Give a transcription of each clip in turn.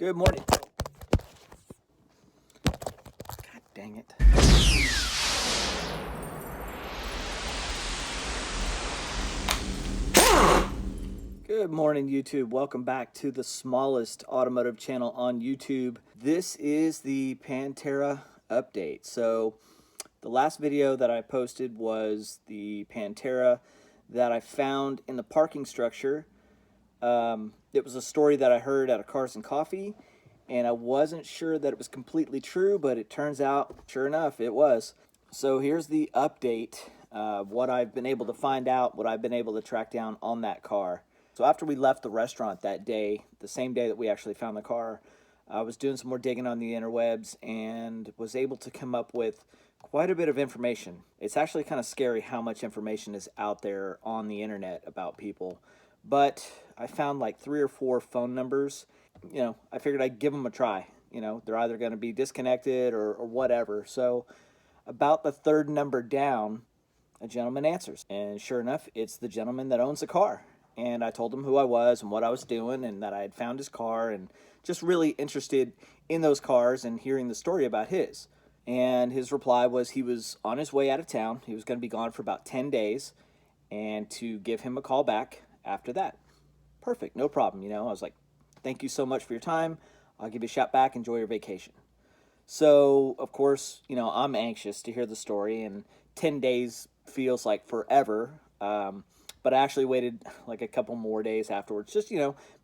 Good morning. God dang it. Good morning, YouTube. Welcome back to the smallest automotive channel on YouTube. This is the Pantera update. So the last video that I posted was the Pantera that I found in the parking structure. It was a story that I heard at a Cars and Coffee, and I wasn't sure that it was completely true, but it turns out, sure enough, it was. So here's the update, what I've been able to find out, what I've been able to track down on that car. So after we left the restaurant that day, the same day that we actually found the car, I was doing some more digging on the interwebs and was able to come up with quite a bit of information. It's actually kind of scary how much information is out there on the internet about people. But I found like 3 or 4 phone numbers. I figured I'd give them a try. They're either going to be disconnected or whatever. So about the 3rd number down, a gentleman answers. And sure enough, it's the gentleman that owns the car. And I told him who I was and what I was doing and that I had found his car and just really interested in those cars and hearing the story about his. And his reply was he was on his way out of town. He was going to be gone for about 10 days and to give him a call back after that. Perfect, no problem. I was like, thank you so much for your time. I'll give you a shout back. Enjoy your vacation. So, of course, I'm anxious to hear the story, and 10 days feels like forever. But I actually waited like a couple more days afterwards, just,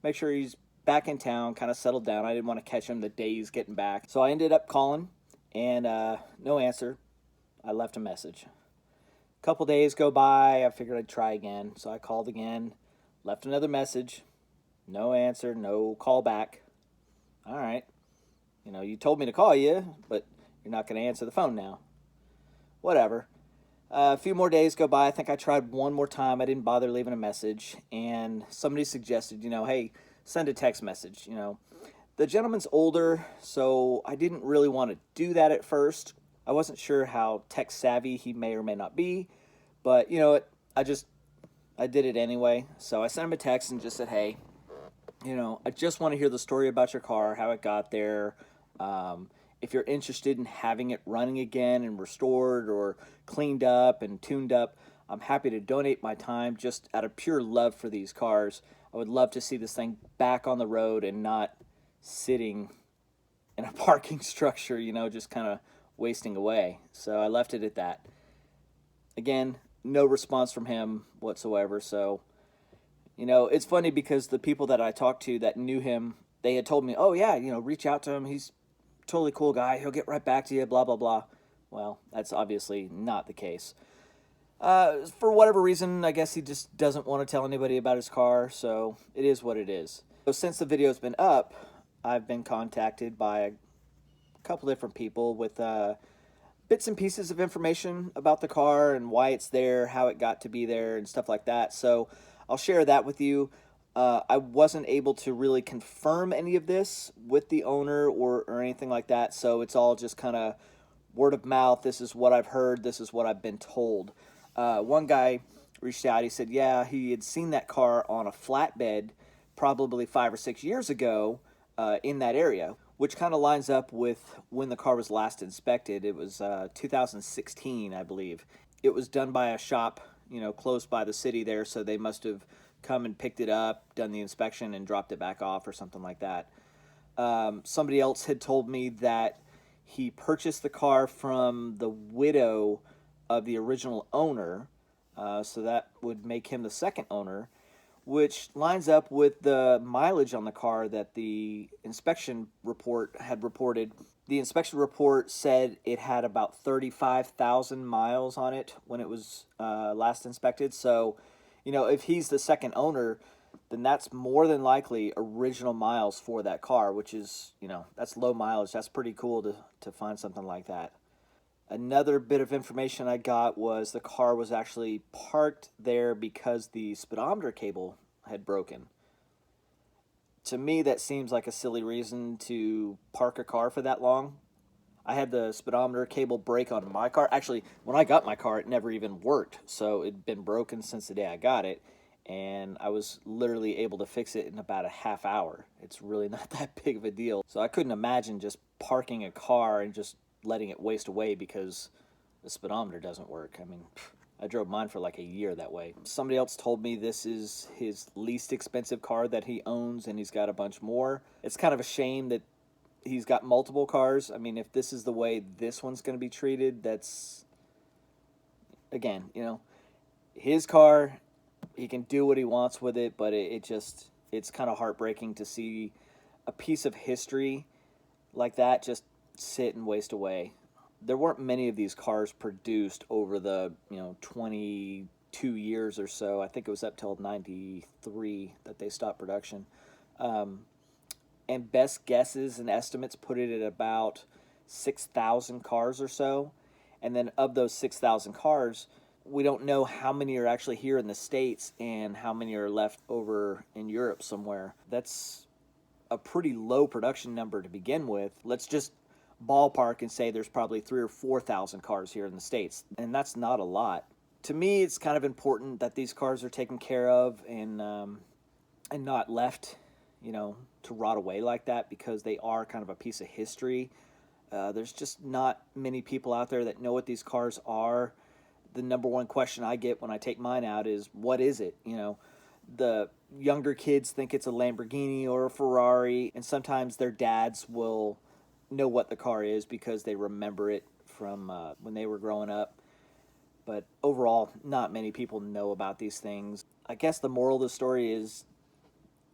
make sure he's back in town, kind of settled down. I didn't want to catch him the day he's getting back. So I ended up calling, and no answer. I left a message. A couple days go by. I figured I'd try again. So I called again, left another message. No answer, no call back. All right. You told me to call you, but you're not going to answer the phone now. Whatever. A few more days go by. I think I tried one more time. I didn't bother leaving a message. And somebody suggested, hey, send a text message. The gentleman's older, so I didn't really want to do that at first. I wasn't sure how tech savvy he may or may not be. But, I did it anyway. So I sent him a text and just said, hey, I just want to hear the story about your car, how it got there. If you're interested in having it running again and restored or cleaned up and tuned up, I'm happy to donate my time just out of pure love for these cars. I would love to see this thing back on the road and not sitting in a parking structure, just kind of wasting away. So I left it at that. Again, no response from him whatsoever. So, it's funny because the people that I talked to that knew him, they had told me, oh yeah, reach out to him. He's totally cool guy. He'll get right back to you, blah, blah, blah. Well, that's obviously not the case. For whatever reason, I guess he just doesn't want to tell anybody about his car, so it is what it is. So since the video's been up, I've been contacted by a couple different people with bits and pieces of information about the car and why it's there, how it got to be there, and stuff like that. So I'll share that with you. I wasn't able to really confirm any of this with the owner or anything like that, so it's all just kind of word of mouth. This is what I've heard. This is what I've been told. One guy reached out. He said, yeah, he had seen that car on a flatbed probably 5 or 6 years ago in that area, which kind of lines up with when the car was last inspected. It was 2016, I believe. It was done by a shop, close by the city there, so they must have come and picked it up, done the inspection, and dropped it back off or something like that. Somebody else had told me that he purchased the car from the widow of the original owner, so that would make him the second owner, which lines up with the mileage on the car that the inspection report had reported. The inspection report said it had about 35,000 miles on it when it was last inspected. So, if he's the second owner, then that's more than likely original miles for that car, which is, that's low mileage. That's pretty cool to find something like that. Another bit of information I got was the car was actually parked there because the speedometer cable had broken. To me, that seems like a silly reason to park a car for that long. I had the speedometer cable break on my car. Actually, when I got my car, it never even worked, so it'd been broken since the day I got it. and I was literally able to fix it in about a half hour. It's really not that big of a deal. So I couldn't imagine just parking a car and just letting it waste away because the speedometer doesn't work. I mean, I drove mine for like a year that way. Somebody else told me this is his least expensive car that he owns, and he's got a bunch more. It's kind of a shame that he's got multiple cars. I mean, if this is the way this one's going to be treated, that's, again, you know, his car, he can do what he wants with it, but it's kind of heartbreaking to see a piece of history like that just sit and waste away. There weren't many of these cars produced over the 22 years or so. I think it was up till 93 that they stopped production. And best guesses and estimates put it at about 6,000 cars or so. And then of those 6,000 cars, we don't know how many are actually here in the States and how many are left over in Europe somewhere. That's a pretty low production number to begin with. Let's just ballpark and say there's probably 3,000 or 4,000 cars here in the States, and that's not a lot. To me, it's kind of important that these cars are taken care of and not left, to rot away like that, because they are kind of a piece of history. There's just not many people out there that know what these cars are. The number one question I get when I take mine out is, what is it? The younger kids think it's a Lamborghini or a Ferrari, and sometimes their dads will know what the car is because they remember it from when they were growing up. But overall, not many people know about these things. I guess the moral of the story is,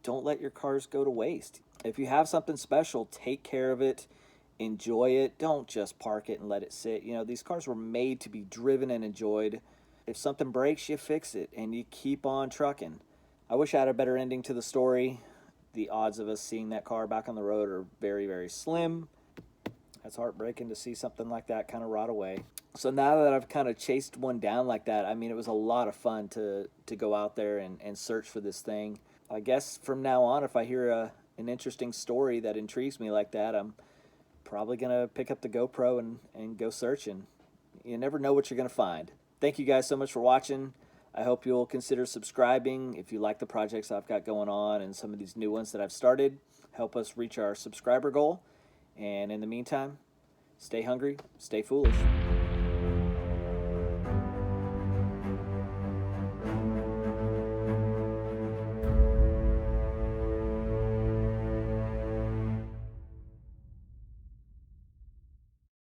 don't let your cars go to waste. If you have something special, take care of it, enjoy it. Don't just park it and let it sit. These cars were made to be driven and enjoyed. If something breaks, you fix it and you keep on trucking. I wish I had a better ending to the story. The odds of us seeing that car back on the road are very, very slim. That's heartbreaking to see something like that kind of rot away. So now that I've kind of chased one down like that, I mean, it was a lot of fun to go out there and search for this thing. I guess from now on, if I hear an interesting story that intrigues me like that, I'm probably going to pick up the GoPro and go searching. You never know what you're going to find. Thank you guys so much for watching. I hope you'll consider subscribing if you like the projects I've got going on and some of these new ones that I've started. Help us reach our subscriber goal. And in the meantime, stay hungry, stay foolish.